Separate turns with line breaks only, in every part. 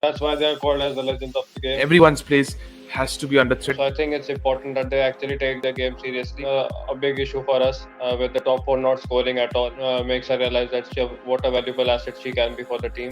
That's why they are called as the legends of the game.
Everyone's place has to be under threat.
So I think it's important that they actually take the game seriously. A big issue for us with the top four not scoring at all makes her realize that what a valuable asset she can be for the team.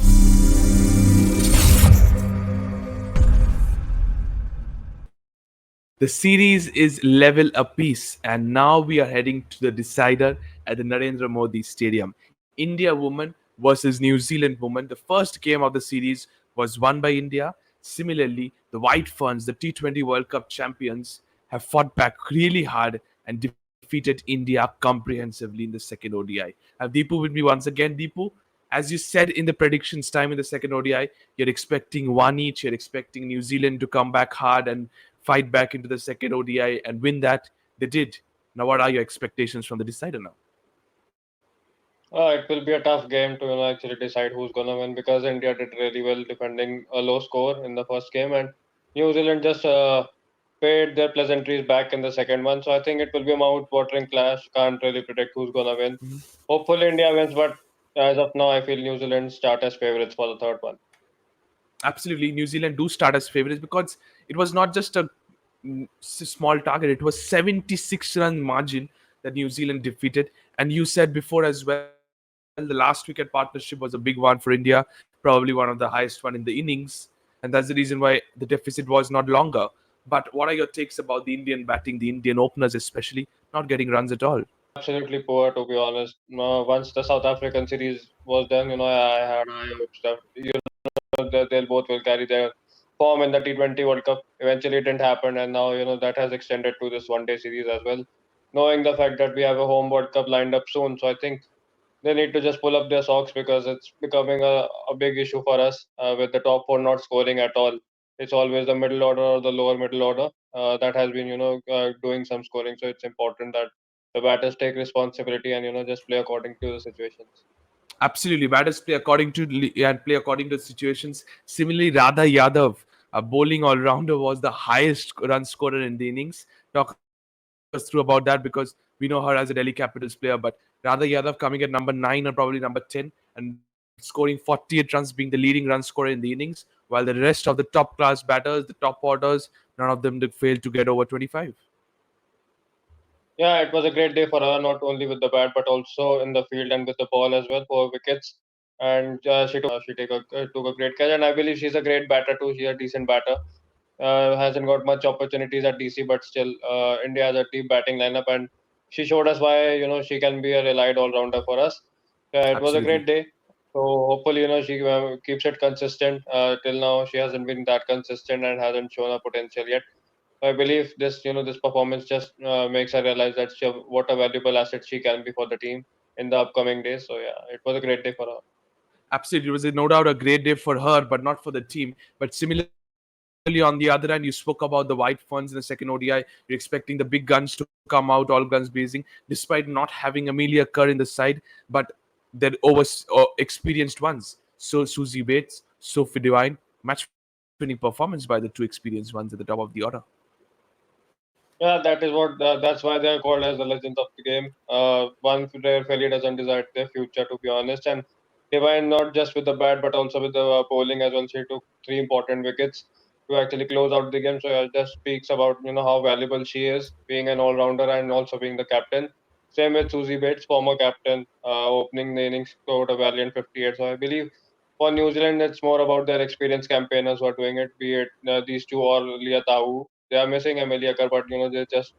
The series is level apiece, and now we are heading to the decider at the Narendra Modi Stadium. India women versus New Zealand women. The first game of the series was won by India. Similarly, the White Ferns, the T20 World Cup champions, have fought back really hard and defeated India comprehensively in the second ODI. Deepu with me once again. Deepu, as you said in the predictions time in the second ODI, you're expecting one each. You're expecting New Zealand to come back hard and fight back into the second ODI and win that. They did. Now, what are your expectations from the decider now?
It will be a tough game to actually decide who's gonna win because India did really well defending a low score in the first game, and New Zealand just paid their pleasantries back in the second one. So I think it will be a mouth-watering clash. Can't really predict who's gonna win. Hopefully India wins, but as of now, I feel New Zealand start as favorites for the third one.
Absolutely, New Zealand do start as favorites because it was not just a small target. It was 76 run margin that New Zealand defeated. And you said before as well, the last wicket partnership was a big one for India, probably one of the highest one in the innings. And that's the reason why the deficit was not longer. But what are your takes about the Indian batting, the Indian openers especially, not getting runs at all?
Absolutely poor, to be honest. Once the South African series was done, I had high hopes that they'll both will carry their form in the T20 World Cup. Eventually, it didn't happen, and now that has extended to this one-day series as well. Knowing the fact that we have a home World Cup lined up soon, so I think they need to just pull up their socks because it's becoming a big issue for us with the top four not scoring at all. It's always the middle order or the lower middle order that has been doing some scoring. So it's important that the batters take responsibility and just play according to the situations.
Absolutely, batters play according to and play according to the situations. Similarly, Radha Yadav, a bowling all rounder, was the highest run scorer in the innings. Talk us through about that because we know her as a Delhi Capitals player, but Radha Yadav coming at number 9 or probably number 10 and scoring 48 runs, being the leading run scorer in the innings, while the rest of the top class batters, the top orders, none of them did fail to get over 25.
Yeah, it was a great day for her, not only with the bat but also in the field and with the ball as well for wickets. And took a great catch, and I believe she's a great batter too. She's a decent batter. Hasn't got much opportunities at DC, but still, India has a deep batting lineup, and she showed us why she can be a relied all rounder for us. It was a
Absolutely.
great day. So hopefully, she keeps it consistent. Till now, she hasn't been that consistent and hasn't shown her potential yet. I believe this performance just makes her realize that what a valuable asset she can be for the team in the upcoming days. So yeah, it was a great day for her.
Absolutely. It was no doubt a great day for her, but not for the team. But similarly, on the other hand, you spoke about the White Ferns in the second ODI. You're expecting the big guns to come out, all guns blazing, despite not having Amelia Kerr in the side. But they're experienced ones. So Susie Bates, Sophie Devine, match-winning performance by the two experienced ones at the top of the order.
Yeah, that's why they are called as the legends of the game. One rare failure doesn't decide their future, to be honest. And Divine not just with the bat but also with the bowling as well. She took three important wickets to actually close out the game. So it just speaks about how valuable she is, being an all-rounder and also being the captain. Same with Susie Bates, former captain, opening the innings, scored a valiant 58. So I believe for New Zealand, it's more about their experienced campaigners who are doing it, be it these two or Leah Tahu. They are missing Amelia Kerr, but they just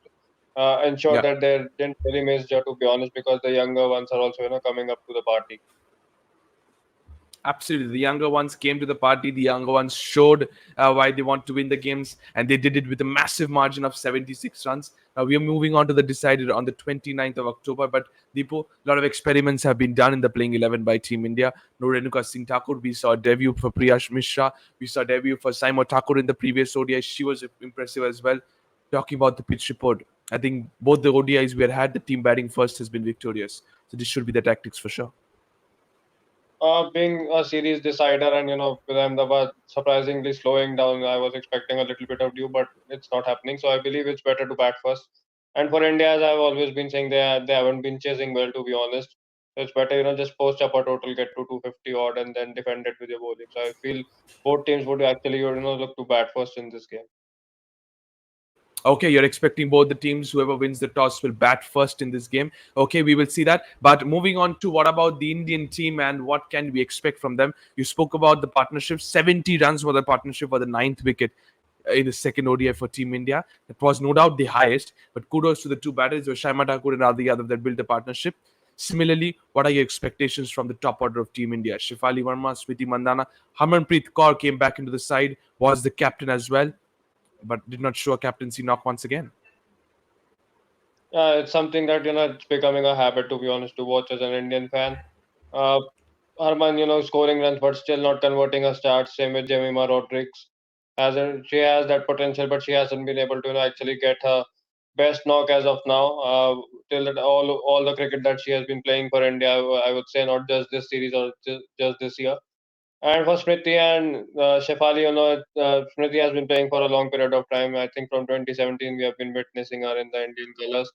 ensure
Yeah.
that they didn't really miss her, to be honest, because the younger ones are also coming up to the party.
Absolutely. The younger ones came to the party. The younger ones showed why they want to win the games, and they did it with a massive margin of 76 runs. Now, we are moving on to the decider on the 29th of October. But, Deepo, a lot of experiments have been done in the playing 11 by Team India. No Renuka Singh Thakur. We saw a debut for Priyash Mishra. We saw a debut for Saimo Thakur in the previous ODI. She was impressive as well. Talking about the pitch report, I think both the ODIs we had, the team batting first has been victorious. So, this should be the tactics for sure.
Being a series decider and with Ahmedabad surprisingly slowing down, I was expecting a little bit of dew, but it's not happening. So I believe it's better to bat first. And for India, as I've always been saying, they haven't been chasing well, to be honest. It's better, just post up a total, get to 250 odd, and then defend it with your bowling. So I feel both teams would actually, look to bat first in this game.
Okay, you're expecting both the teams, whoever wins the toss will bat first in this game. Okay, we will see that. But moving on to what about the Indian team and what can we expect from them? You spoke about the partnership, 70 runs for the partnership for the ninth wicket in the second ODI for Team India. That was no doubt the highest, but kudos to the two batters, Shaima Thakur and Adi Yadav, that built the partnership. Similarly, what are your expectations from the top order of Team India? Shefali Verma, Smriti Mandana, Harmanpreet Kaur came back into the side, was the captain as well, but did not show a captaincy knock once again.
Yeah, it's something that it's becoming a habit, to be honest, to watch as an Indian fan. Uh, Harman, scoring runs but still not converting her starts. Same with Jemima Rodriguez. She has that potential, but she hasn't been able to actually get her best knock as of now. Till that all the cricket that she has been playing for India, I would say, not just this series or just this year. And for Smriti and Shefali, Smriti has been playing for a long period of time. I think from 2017 we have been witnessing her in the Indian colours,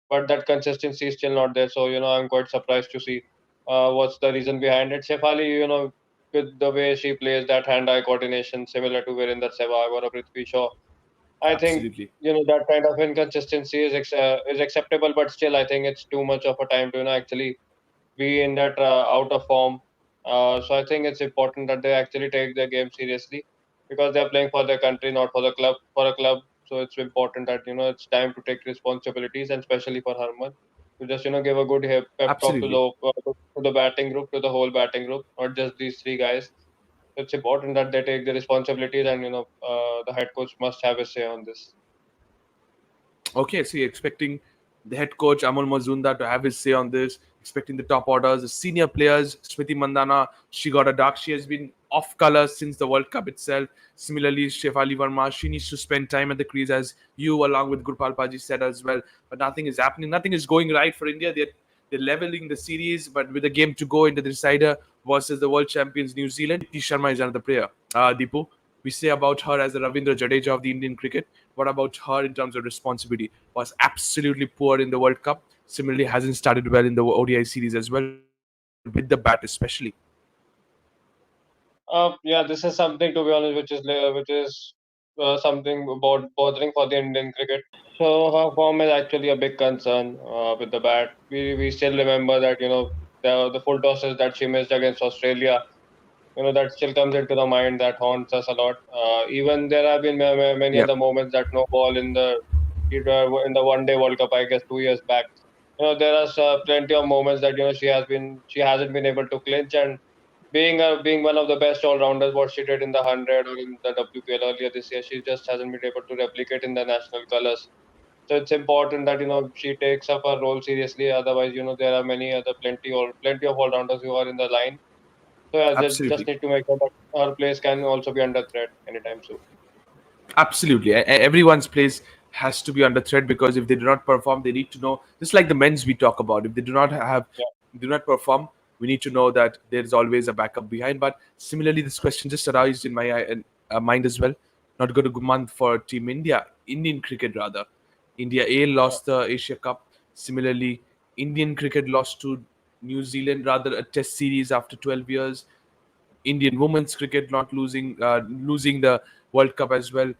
but that consistency is still not there. So I'm quite surprised to see what's the reason behind it. Shefali, with the way she plays, that hand-eye coordination similar to Virender Sehwag or a Prithvi Shaw, I think
Absolutely.
that kind of inconsistency is acceptable, but still I think it's too much of a time to actually be in that out of form. So I think it's important that they actually take their game seriously because they're playing for their country, not for the club. For a club, so it's important that it's time to take responsibilities, and especially for Harman to just give a good pep talk to
Absolutely.
the batting group, to the whole batting group, not just these three guys. It's important that they take the responsibilities, and the head coach must have a say on this.
Okay, so you're expecting the head coach Amol Mazumdar to have his say on this, expecting the top orders, the senior players, Smriti Mandana, she got a dark. She has been off color since the World Cup itself. Similarly, Shefali Verma, she needs to spend time at the crease, as you, along with Gurpal Paji, said as well. But nothing is happening. Nothing is going right for India. They're leveling the series, but with a game to go into the decider versus the world champions New Zealand, T. Sharma is another player. Deepu, we say about her as the Ravindra Jadeja of the Indian cricket. What about her in terms of responsibility? Was absolutely poor in the World Cup. Similarly, hasn't started well in the ODI series as well, with the bat especially.
Yeah, this is something, to be honest, which is something about bothering for the Indian cricket. So her form is actually a big concern with the bat. We still remember that the full tosses that she missed against Australia. That still comes into the mind, that haunts us a lot. Even there have been many
Yeah,
other moments that no ball in the one day World Cup, I guess 2 years back. There are plenty of moments that she hasn't been able to clinch, and being one of the best all rounders, what she did in the 100 or in the WPL earlier this year, she just hasn't been able to replicate in the national colours. So it's important that she takes up her role seriously. Otherwise, there are plenty of all rounders who are in the line. So yeah, they just
absolutely.
need to make sure that her place can also be under threat anytime soon.
Absolutely. Everyone's place has to be under threat, because if they do not perform, they need to know. Just like the men's we talk about, if they
Yeah.
do not perform, we need to know that there is always a backup behind. But similarly, this question just arised in my mind as well. Not good a good month for Team India, Indian cricket rather. India A
Yeah.
lost the Asia Cup. Similarly, Indian cricket lost to New Zealand, rather a Test series after 12 years. Indian women's cricket not losing the World Cup as well.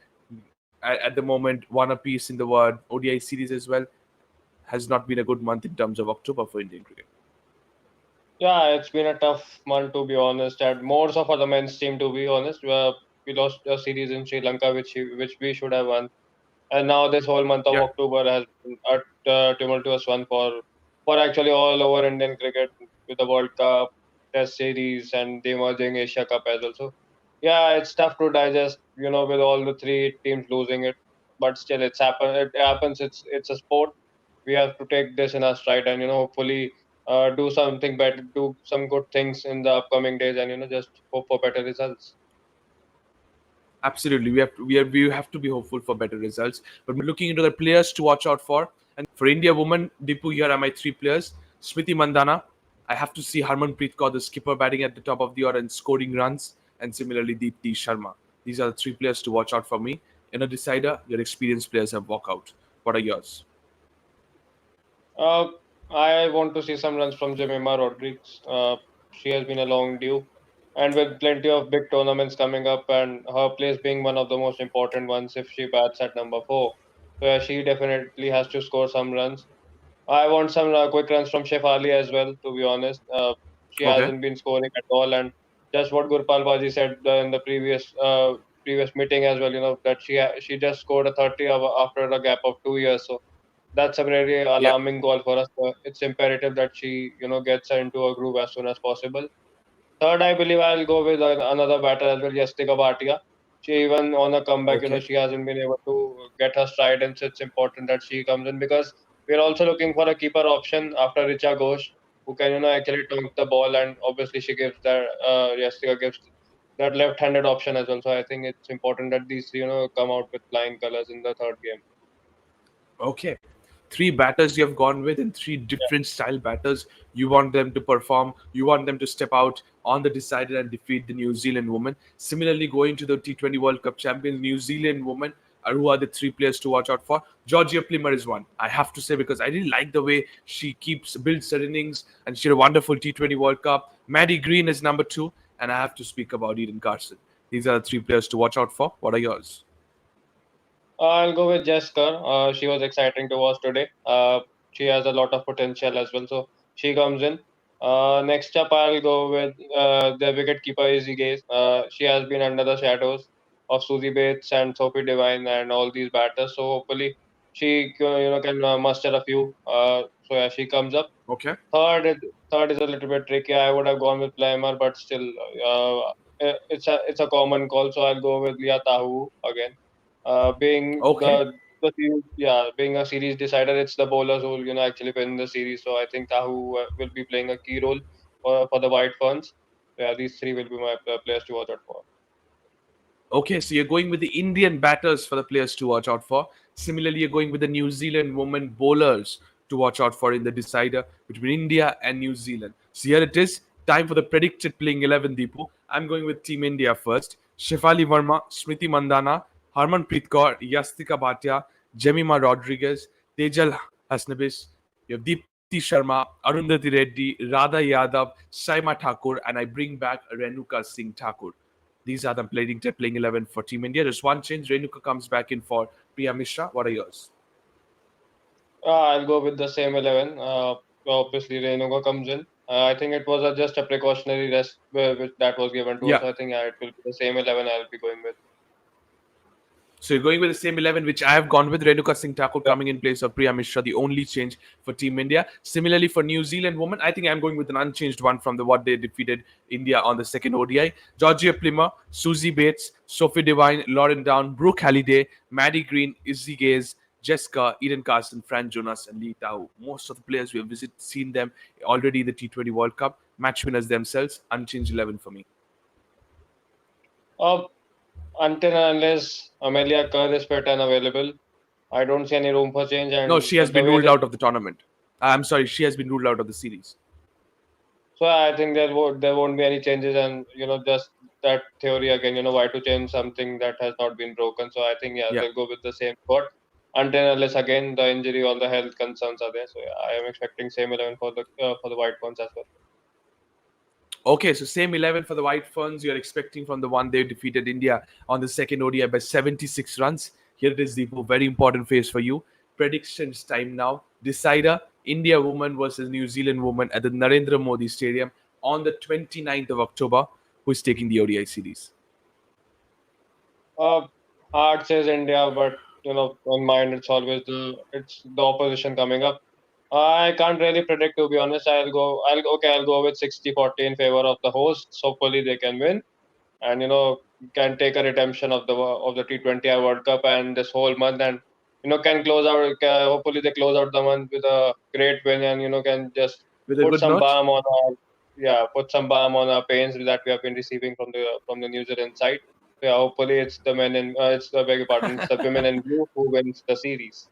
At the moment, one apiece in the world ODI series as well. Has not been a good month in terms of October for Indian cricket.
Yeah, it's been a tough month, to be honest. And more so for the men's team, to be honest. We lost a series in Sri Lanka, which we should have won. And now this whole month of
Yeah,
October has been a tumultuous one for actually all over Indian cricket, with the World Cup, Test series, and the emerging Asia Cup as well. So yeah, it's tough to digest, with all the three teams losing it. But still, it happens. It's a sport. We have to take this in our stride, and hopefully do something better, do some good things in the upcoming days, and just hope for better results.
absolutely. We have to be hopeful for better results. But we're looking into the players to watch out for. And for India women, Dipu, here are my three players. Smriti Mandana. I have to see Harmanpreet Kaur, the skipper, batting at the top of the order and scoring runs. And similarly, Deepti Sharma. These are the three players to watch out for me. In a decider, your experienced players have walk out. What are yours?
I want to see some runs from Jemima Rodriguez. She has been a long due, and with plenty of big tournaments coming up, and her place being one of the most important ones if she bats at number four. So yeah, she definitely has to score some runs. I want some quick runs from Shefali as well. To be honest, she
Okay.
hasn't been scoring at all, and just what Gurpal Baji said in the previous meeting as well. That she just scored a 30 after a gap of 2 years. So that's a very
Yeah.
alarming goal for us. It's imperative that she gets into a groove as soon as possible. Third, I believe I'll go with another batter as well, Yastika Bhatia. She even on a comeback,
Okay.
she hasn't been able to get her stride, and so it's important that she comes in because we're also looking for a keeper option after Richa Ghosh, who can actually tonk the ball, and obviously she gives that Yastika gives that left-handed option as well. So I think it's important that these come out with flying colors in the third game.
Okay. Three batters you have gone with, and three different style batters. You want them to perform, you want them to step out on the decider and defeat the New Zealand woman. Similarly, going to the T20 World Cup champions, New Zealand woman, who are the three players to watch out for? Georgia Plummer is one. I have to say, because I really like the way she builds her innings, and she had a wonderful T20 World Cup. Maddie Green is number two, and I have to speak about Eden Carson. These are the three players to watch out for. What are yours?
I'll go with Jessica. She was exciting to watch today. She has a lot of potential as well, so she comes in. Next up, I'll go with the wicket keeper Izzy Gaze. She has been under the shadows of Susie Bates and Sophie Devine and all these batters. So hopefully she can muster a few. So yeah, she comes up.
Okay.
Third is a little bit tricky. I would have gone with Playmer, but still, it's a common call. So I'll go with Leah Tahu again. Being
Okay.
being a series decider, it's the bowlers who will actually win the series. So I think Tahu will be playing a key role for the White Ferns. Yeah, these three will be my players to watch out for.
Okay, so you're going with the Indian batters for the players to watch out for. Similarly, you're going with the New Zealand women bowlers to watch out for in the decider between India and New Zealand. So here it is. Time for the predicted playing 11, Deepu. I'm going with Team India first. Shefali Verma, Smriti Mandana, Harmanpreet Kaur, Yastika Bhatia, Jemima Rodriguez, Tejal Hasnabis. You have Deepti Sharma, Arundhati Reddy, Radha Yadav, Saima Thakur, and I bring back Renuka Singh Thakur. These are the playing 11 for Team India. There's one change. Renuka comes back in for Priya Mishra. What are yours?
I'll go with the same 11. Obviously, Renuka comes in. I think it was just a precautionary rest which that was given to us.
Yeah.
So I think it will be the same 11 I'll be going with.
So you're going with the same 11, which I have gone with. Renuka Singh Thakur
Yeah.
coming in place of Priya Mishra, the only change for Team India. Similarly, for New Zealand women, I think I'm going with an unchanged one from the what they defeated India on the second ODI. Georgia Plummer, Susie Bates, Sophie Devine, Lauren Down, Brooke Halliday, Maddie Green, Izzy Gaze, Jessica, Eden Carson, Fran Jonas, and Lee Tao. Most of the players we have seen them already in the T20 World Cup. Match winners themselves. Unchanged 11 for me.
Uh, until and unless Amelia Kerr is fit and available, I don't see any room for change.
No,
And
she has
the
been
way
ruled
they
out of the tournament. I'm sorry, she has been ruled out of the series.
So I think there won't be any changes, and just that theory again. Why to change something that has not been broken? So I think yeah,
Yeah.
they'll go with the same squad until and unless again the injury or the health concerns are there. So yeah, I am expecting same 11 for the White ones as well.
Okay, so same 11 for the White Ferns you're expecting from the one they defeated India on the second ODI by 76 runs. Here it is, the very important phase for you. Predictions time now. Decider India woman versus New Zealand woman at the Narendra Modi Stadium on the 29th of October. Who is taking the ODI series?
Uh, Heart says India, but on mind it's the opposition coming up. I can't really predict, to be honest. I'll go with 60-40 in favor of the hosts. Hopefully they can win, and can take a redemption of the T20I World Cup and this whole month, and can close out. Hopefully they close out the month with a great win, and can just
With a
put
good
some
note?
balm on our put some balm on our pains that we have been receiving from the New Zealand side. So, yeah, hopefully it's the beg your pardon, it's the women in blue who wins the series.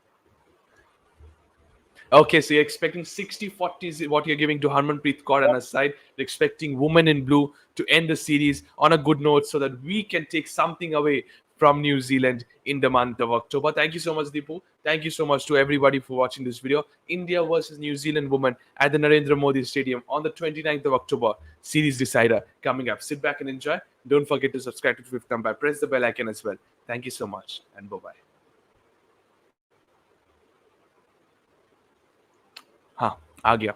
Okay, so you're expecting 60-40 is what you're giving to Harmanpreet Kaur and her side. You're expecting women in blue to end the series on a good note so that we can take something away from New Zealand in the month of October. Thank you so much, Deepu. Thank you so much to everybody for watching this video. India versus New Zealand women at the Narendra Modi Stadium on the 29th of October. Series decider coming up. Sit back and enjoy. Don't forget to subscribe to Fifth Umpire. Press the bell icon as well. Thank you so much and bye-bye. हाँ आ गया